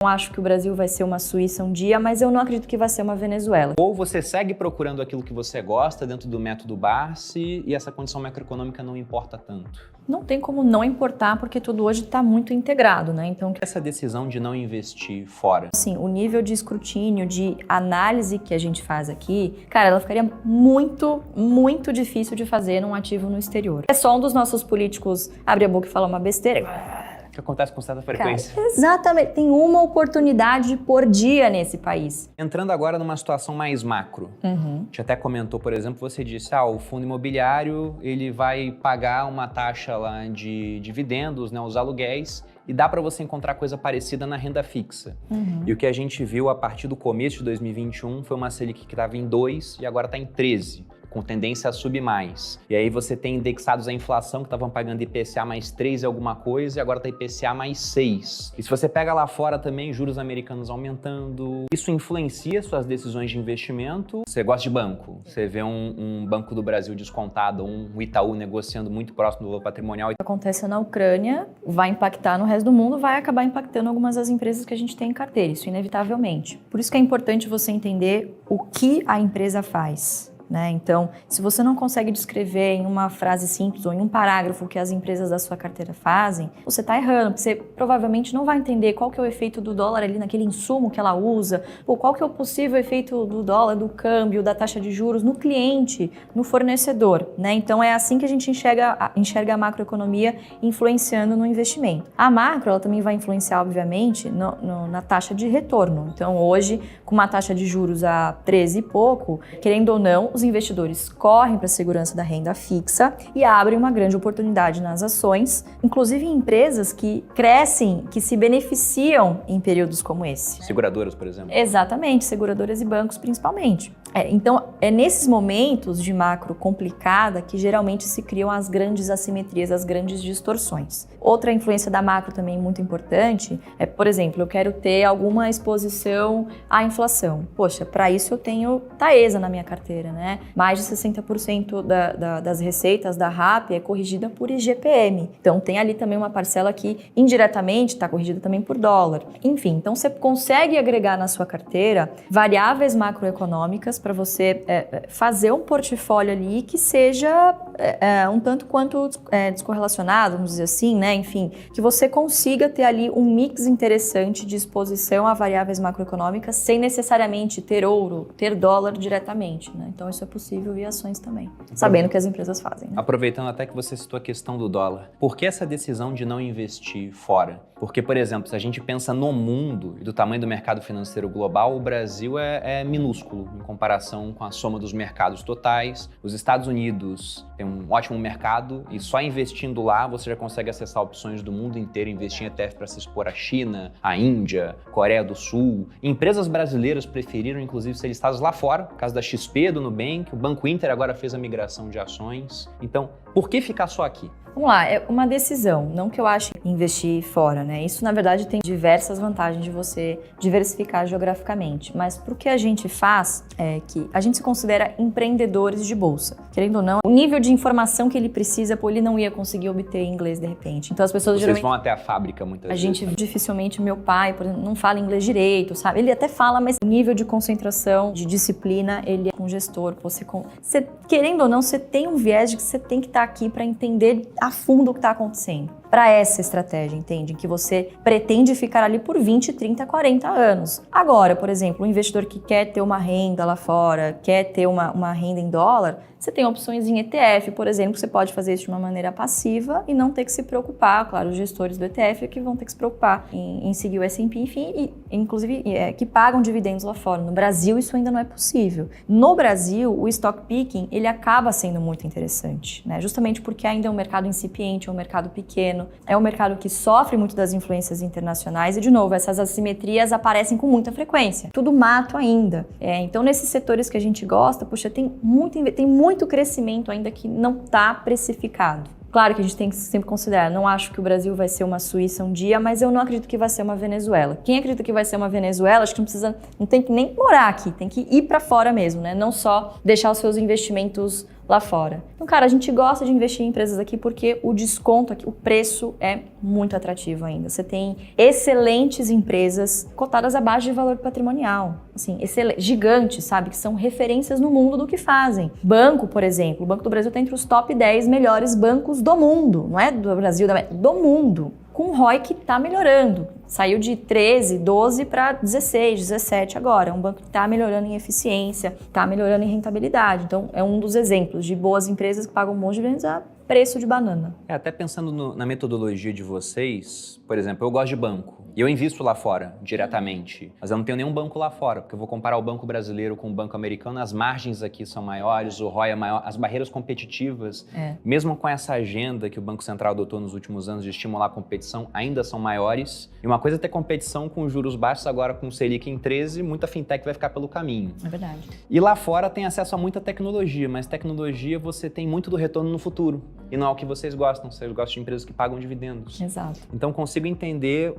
Não acho que o Brasil vai ser uma Suíça um dia, mas eu não acredito que vai ser uma Venezuela. Ou você segue procurando aquilo que você gosta dentro do método Barsi e essa condição macroeconômica não importa tanto? Não tem como não importar, porque tudo hoje está muito integrado, né? Então, Essa decisão de não investir fora, assim, o nível de escrutínio, de análise que a gente faz aqui, cara, ela ficaria muito, muito difícil de fazer num ativo no exterior. É só um dos nossos políticos abrir a boca e falar uma besteira. que acontece com certa frequência. Cara, exatamente. Tem uma oportunidade por dia nesse país. Entrando agora numa situação mais macro. A gente até comentou, por exemplo, você disse, o fundo imobiliário ele vai pagar uma taxa lá de dividendos, né, os aluguéis, e dá para você encontrar coisa parecida na renda fixa. E o que a gente viu a partir do começo de 2021 foi uma Selic que estava em 2 e agora está em 13. Com tendência a subir mais. E aí você tem indexados à inflação que estavam pagando IPCA mais 3 e alguma coisa e agora tá IPCA mais 6. E se você pega lá fora também, juros americanos aumentando, isso influencia suas decisões de investimento. Você gosta de banco, você vê um Banco do Brasil descontado, um Itaú negociando muito próximo do valor patrimonial. O que acontece na Ucrânia vai impactar no resto do mundo, vai acabar impactando algumas das empresas que a gente tem em carteira, isso inevitavelmente. Por isso que é importante você entender o que a empresa faz. Então, se você não consegue descrever em uma frase simples ou em um parágrafo o que as empresas da sua carteira fazem, você está errando, porque você provavelmente não vai entender qual que é o efeito do dólar ali naquele insumo que ela usa, ou qual que é o possível efeito do dólar, do câmbio, da taxa de juros no cliente, no fornecedor. Então, é assim que a gente enxerga a macroeconomia influenciando no investimento. A macro, ela também vai influenciar, obviamente, na taxa de retorno. Então, hoje, com uma taxa de juros a 13 e pouco, querendo ou não, os investidores correm para a segurança da renda fixa e abrem uma grande oportunidade nas ações, inclusive em empresas que crescem, que se beneficiam em períodos como esse. Seguradoras, por exemplo. Exatamente, seguradoras e bancos principalmente. Então, é nesses momentos de macro complicada que geralmente se criam as grandes assimetrias, as grandes distorções. Outra influência da macro também muito importante é, por exemplo, eu quero ter alguma exposição à inflação. Poxa, para isso eu tenho Taesa na minha carteira, Mais de 60% das receitas da RAP é corrigida por IGPM. Então, tem ali também uma parcela que indiretamente está corrigida também por dólar. Enfim, então você consegue agregar na sua carteira variáveis macroeconômicas para você fazer um portfólio ali que seja um tanto quanto descorrelacionado, vamos dizer assim, Enfim, que você consiga ter ali um mix interessante de exposição a variáveis macroeconômicas sem necessariamente ter ouro, ter dólar diretamente, Então isso é possível via ações também, sabendo que as empresas fazem. Aproveitando até que você citou a questão do dólar, por que essa decisão de não investir fora? Porque, por exemplo, se a gente pensa no mundo e do tamanho do mercado financeiro global, o Brasil é minúsculo em comparação com a soma dos mercados totais. Os Estados Unidos têm um ótimo mercado e só investindo lá você já consegue acessar opções do mundo inteiro, investir em ETF para se expor à China, à Índia, Coreia do Sul. Empresas brasileiras preferiram, inclusive, ser listadas lá fora, por causa da XP, do Nubank, o Banco Inter agora fez a migração de ações. Então, por que ficar só aqui? Vamos lá, é uma decisão, não que eu ache investir fora, Isso, na verdade, tem diversas vantagens de você diversificar geograficamente, mas pro que a gente faz é que a gente se considera empreendedores de bolsa. Querendo ou não, o nível de informação que ele precisa, ele não ia conseguir obter em inglês de repente. Então as pessoas geralmente... Vocês vão até a fábrica muitas vezes. A gente, dificilmente, meu pai, por exemplo, não fala inglês direito, sabe? Ele até fala, mas o nível de concentração, de disciplina, ele é um gestor. Você, querendo ou não, você tem um viés de que você tem que estar aqui para entender a fundo o que está acontecendo. Para essa estratégia, entende? Em que você pretende ficar ali por 20, 30, 40 anos. Agora, por exemplo, um investidor que quer ter uma renda lá fora, quer ter uma renda em dólar, você tem opções em ETF, por exemplo, que você pode fazer isso de uma maneira passiva e não ter que se preocupar. Claro, os gestores do ETF é que vão ter que se preocupar em seguir o S&P, enfim, e inclusive que pagam dividendos lá fora. No Brasil, isso ainda não é possível. No Brasil, o stock picking, ele acaba sendo muito interessante, Justamente porque ainda é um mercado incipiente, é um mercado pequeno, é um mercado que sofre muito das influências internacionais e, de novo, essas assimetrias aparecem com muita frequência. Tudo mato ainda. Então, nesses setores que a gente gosta, tem muito crescimento ainda que não está precificado. Claro que a gente tem que sempre considerar, não acho que o Brasil vai ser uma Suíça um dia, mas eu não acredito que vai ser uma Venezuela. Quem acredita que vai ser uma Venezuela, acho que não tem que nem morar aqui, tem que ir para fora mesmo, Não só deixar os seus investimentos lá fora. Então, cara, a gente gosta de investir em empresas aqui porque o desconto aqui, o preço é muito atrativo ainda. Você tem excelentes empresas cotadas abaixo de valor patrimonial, assim, gigantes, sabe, que são referências no mundo do que fazem. Banco, por exemplo, o Banco do Brasil está entre os top 10 melhores bancos do mundo, não é do Brasil, do mundo. Com o ROI que está melhorando. Saiu de 13, 12 para 16, 17 agora. É um banco que está melhorando em eficiência, está melhorando em rentabilidade. Então, é um dos exemplos de boas empresas que pagam um monte de dividendos a preço de banana. Até pensando na metodologia de vocês, por exemplo, eu gosto de banco. E eu invisto lá fora, diretamente. Mas eu não tenho nenhum banco lá fora, porque eu vou comparar o banco brasileiro com o banco americano, as margens aqui são maiores, o ROI é maior, as barreiras competitivas, mesmo com essa agenda que o Banco Central adotou nos últimos anos de estimular a competição, ainda são maiores. E uma coisa é ter competição com juros baixos, agora com o Selic em 13, muita fintech vai ficar pelo caminho. É verdade. E lá fora tem acesso a muita tecnologia, mas tecnologia você tem muito do retorno no futuro. E não é o que vocês gostam de empresas que pagam dividendos. Exato. Então consigo entender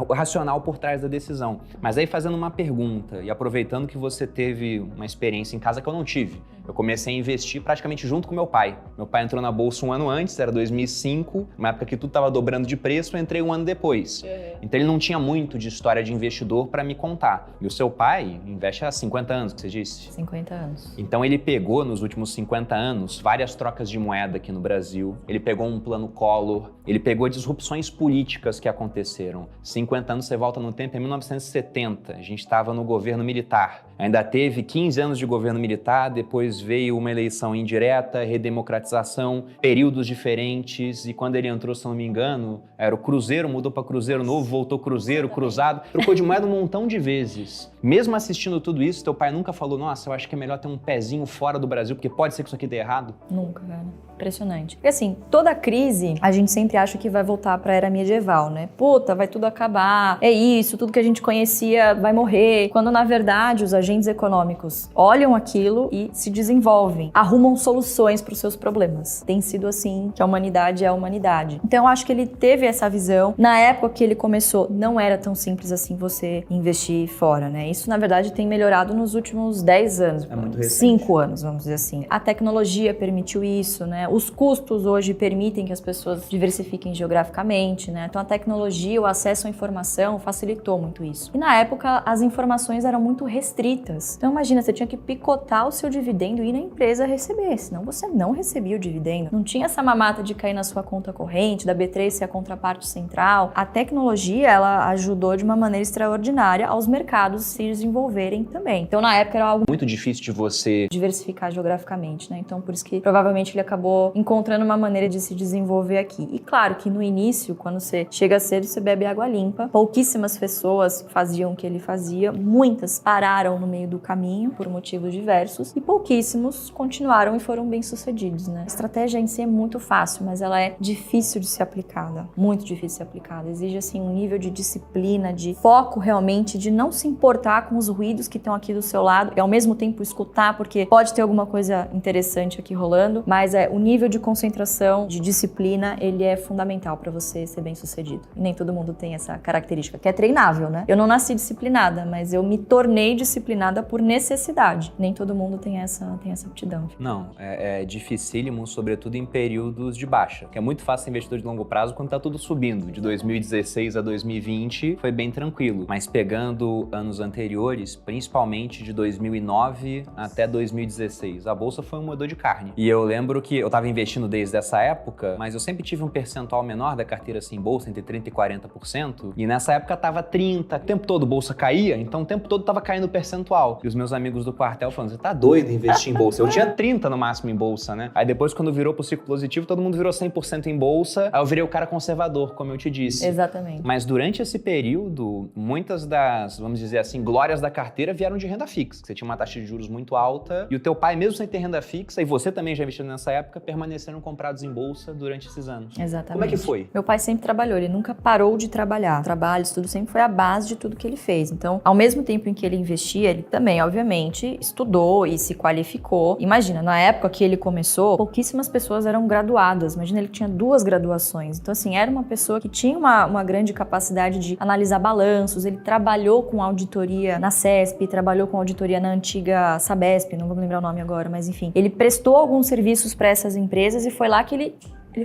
o racional por trás da decisão. Mas aí fazendo uma pergunta e aproveitando que você teve uma experiência em casa que eu não tive. Eu comecei a investir praticamente junto com meu pai. Meu pai entrou na bolsa um ano antes, era 2005, uma época que tudo estava dobrando de preço, eu entrei um ano depois. Então ele não tinha muito de história de investidor para me contar. E o seu pai investe há 50 anos, que você disse? 50 anos. Então ele pegou nos últimos 50 anos várias trocas de moeda aqui no Brasil, ele pegou um plano Collor, ele pegou disrupções políticas que aconteceram. 50 anos você volta no tempo, em 1970, a gente estava no governo militar. Ainda teve 15 anos de governo militar, depois veio uma eleição indireta, redemocratização, períodos diferentes, e quando ele entrou, se não me engano, era o Cruzeiro, mudou para Cruzeiro Novo, voltou Cruzeiro, Cruzado, trocou de moeda um montão de vezes. Mesmo assistindo tudo isso, teu pai nunca falou, nossa, eu acho que é melhor ter um pezinho fora do Brasil, porque pode ser que isso aqui dê errado? Nunca, cara. Impressionante. Porque assim, toda crise, a gente sempre acha que vai voltar pra era medieval, né? Puta, vai tudo acabar, é isso, tudo que a gente conhecia vai morrer. Quando, na verdade, os agentes econômicos olham aquilo e se desenvolvem, arrumam soluções para os seus problemas. Tem sido assim que a humanidade é a humanidade. Então, eu acho que ele teve essa visão. Na época que ele começou, não era tão simples assim você investir fora, né? Isso, na verdade, tem melhorado nos últimos 10 anos. É muito recente. 5 anos, vamos dizer assim. A tecnologia permitiu isso, né? Os custos hoje permitem que as pessoas diversifiquem geograficamente, né? Então, a tecnologia, o acesso à informação facilitou muito isso. E na época, as informações eram muito restritas. Então, imagina, você tinha que picotar o seu dividendo e ir na empresa receber, senão você não recebia o dividendo. Não tinha essa mamata de cair na sua conta corrente, da B3 ser a contraparte central. A tecnologia, ela ajudou de uma maneira extraordinária aos mercados se desenvolverem também. Então, na época, era algo muito difícil de você diversificar geograficamente, né? Então, por isso que provavelmente ele acabou encontrando uma maneira de se desenvolver aqui. E claro que no início, quando você chega cedo, você bebe água limpa. Pouquíssimas pessoas faziam o que ele fazia, muitas pararam no meio do caminho por motivos diversos e pouquíssimos continuaram e foram bem-sucedidos, né? A estratégia em si é muito fácil, mas ela é difícil de ser aplicada, muito difícil de ser aplicada. Exige, assim, um nível de disciplina, de foco realmente, de não se importar com os ruídos que estão aqui do seu lado e ao mesmo tempo escutar, porque pode ter alguma coisa interessante aqui rolando, mas o nível de concentração, de disciplina, ele é fundamental para você ser bem-sucedido. E nem todo mundo tem essa característica, que é treinável, né? Eu não nasci disciplinada, mas eu me tornei disciplinada por necessidade. Nem todo mundo tem essa aptidão. Não, é dificílimo, sobretudo em períodos de baixa, que é muito fácil ser investidor de longo prazo quando tá tudo subindo. De 2016 a 2020 foi bem tranquilo, mas pegando anos anteriores, principalmente de 2009 até 2016, a bolsa foi um moedor de carne. E eu lembro que eu tava investindo desde essa época, mas eu sempre tive um percentual menor da carteira assim, em bolsa, entre 30% e 40%, e nessa época tava 30%, o tempo todo bolsa caía, então o tempo todo tava caindo o percentual. E os meus amigos do quartel falando, você tá doido em investir em bolsa? Eu tinha 30% no máximo em bolsa, né? Aí depois, quando virou pro ciclo positivo, todo mundo virou 100% em bolsa, aí eu virei o cara conservador, como eu te disse. Exatamente. Mas durante esse período, muitas das, vamos dizer assim, glórias da carteira vieram de renda fixa. Você tinha uma taxa de juros muito alta e o teu pai, mesmo sem ter renda fixa, e você também já investiu nessa época, permaneceram comprados em bolsa durante esses anos. Exatamente. Como é que foi? Meu pai sempre trabalhou, ele nunca parou de trabalhar. Trabalho, estudo sempre foi a base de tudo que ele fez. Então, ao mesmo tempo em que ele investia, ele também, obviamente, estudou e se qualificou. Imagina, na época que ele começou, pouquíssimas pessoas eram graduadas. Imagina, ele tinha 2 graduações. Então, assim, era uma pessoa que tinha uma grande capacidade de analisar balanços, ele trabalhou com auditoria auditoria na CESP, trabalhou com auditoria na antiga Sabesp, não vou me lembrar o nome agora, mas enfim. Ele prestou alguns serviços para essas empresas e foi lá que ele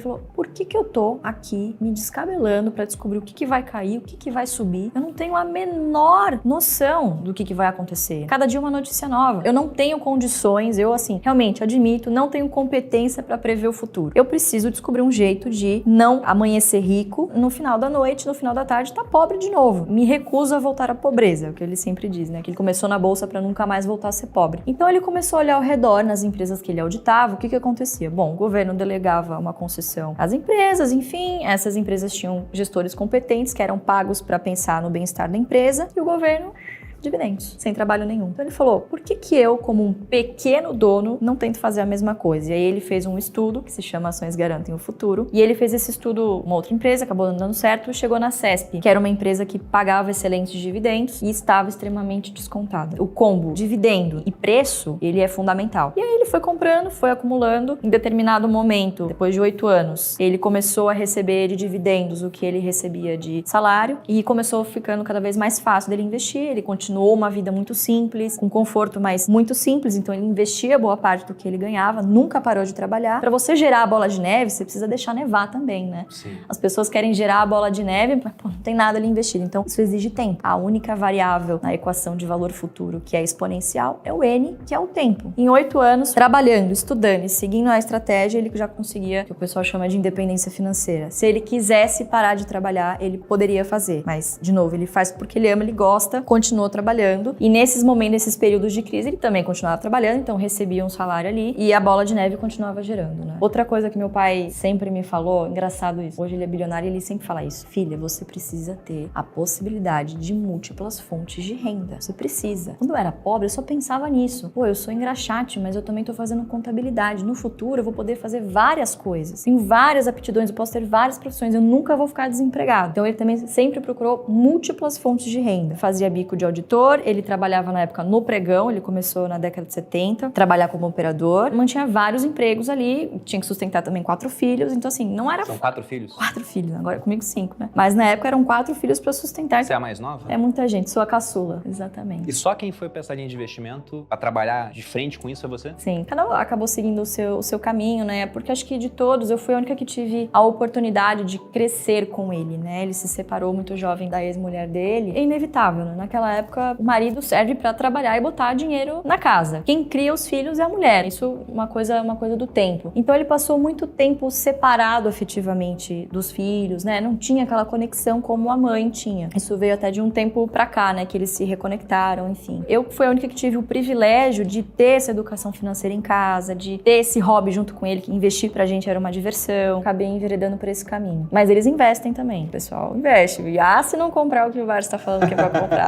falou, por que eu tô aqui me descabelando pra descobrir o que vai cair, o que vai subir? Eu não tenho a menor noção do que vai acontecer. Cada dia uma notícia nova. Eu não tenho condições, eu assim, realmente admito, não tenho competência pra prever o futuro. Eu preciso descobrir um jeito de não amanhecer rico, no final da noite, no final da tarde, tá pobre de novo. Me recuso a voltar à pobreza, é o que ele sempre diz, né? Que ele começou na bolsa pra nunca mais voltar a ser pobre. Então ele começou a olhar ao redor nas empresas que ele auditava, o que acontecia? Bom, o governo delegava uma concessão às empresas, enfim, essas empresas tinham gestores competentes que eram pagos para pensar no bem-estar da empresa e o governo dividendos, sem trabalho nenhum. Então ele falou, por que eu, como um pequeno dono, não tento fazer a mesma coisa? E aí ele fez um estudo que se chama Ações Garantem o Futuro, e ele fez esse estudo, uma outra empresa, acabou não dando certo, chegou na CESP, que era uma empresa que pagava excelentes dividendos e estava extremamente descontada. O combo dividendo e preço, ele é fundamental. E aí ele foi comprando, foi acumulando, em determinado momento, depois de 8 anos, ele começou a receber de dividendos o que ele recebia de salário e começou ficando cada vez mais fácil dele investir, ele continuou uma vida muito simples, com conforto, mas muito simples, então ele investia boa parte do que ele ganhava, nunca parou de trabalhar. Para você gerar a bola de neve, você precisa deixar nevar também, né? Sim. As pessoas querem gerar a bola de neve, mas não tem nada ali investido, então isso exige tempo. A única variável na equação de valor futuro que é exponencial é o N, que é o tempo. Em 8 anos, trabalhando, estudando e seguindo a estratégia, ele já conseguia, que o pessoal chama de independência financeira. Se ele quisesse parar de trabalhar, ele poderia fazer, mas, de novo, ele faz porque ele ama, ele gosta, continuou trabalhando e nesses momentos, nesses períodos de crise, ele também continuava trabalhando, então recebia um salário ali e a bola de neve continuava gerando, né? Outra coisa que meu pai sempre me falou, engraçado isso, hoje ele é bilionário e ele sempre fala isso, filha, você precisa ter a possibilidade de múltiplas fontes de renda, você precisa. Quando eu era pobre, eu só pensava nisso, pô, eu sou engraxate, mas eu também tô fazendo contabilidade, no futuro eu vou poder fazer várias coisas, tenho várias aptidões, eu posso ter várias profissões, eu nunca vou ficar desempregado. Então ele também sempre procurou múltiplas fontes de renda, fazia bico de auditor, ele trabalhava na época no pregão, ele começou na década de 70, trabalhar como operador, mantinha vários empregos ali, tinha que sustentar também 4 filhos, então assim, não era... São 4 filhos? 4 filhos, agora comigo 5, né? Mas na época eram 4 filhos pra sustentar. Você é a mais nova? É muita gente, sou a caçula, exatamente. E só quem foi pra essa linha de investimento, pra trabalhar de frente com isso, é você? Sim, cada um acabou seguindo o seu caminho, né? Porque acho que de todos, eu fui a única que tive a oportunidade de crescer com ele, né? Ele se separou muito jovem da ex-mulher dele. É inevitável, né? Naquela época, o marido serve pra trabalhar e botar dinheiro na casa. Quem cria os filhos é a mulher. Isso é uma coisa do tempo. Então ele passou muito tempo separado afetivamente dos filhos, né? Não tinha aquela conexão como a mãe tinha. Isso veio até de um tempo pra cá, né? Que eles se reconectaram, enfim. Eu fui a única que tive o privilégio de ter essa educação financeira em casa, de ter esse hobby junto com ele, que investir pra gente era uma diversão. Acabei enveredando por esse caminho. Mas eles investem também, pessoal. Investe. Se não comprar o que o VAR está falando que é pra comprar.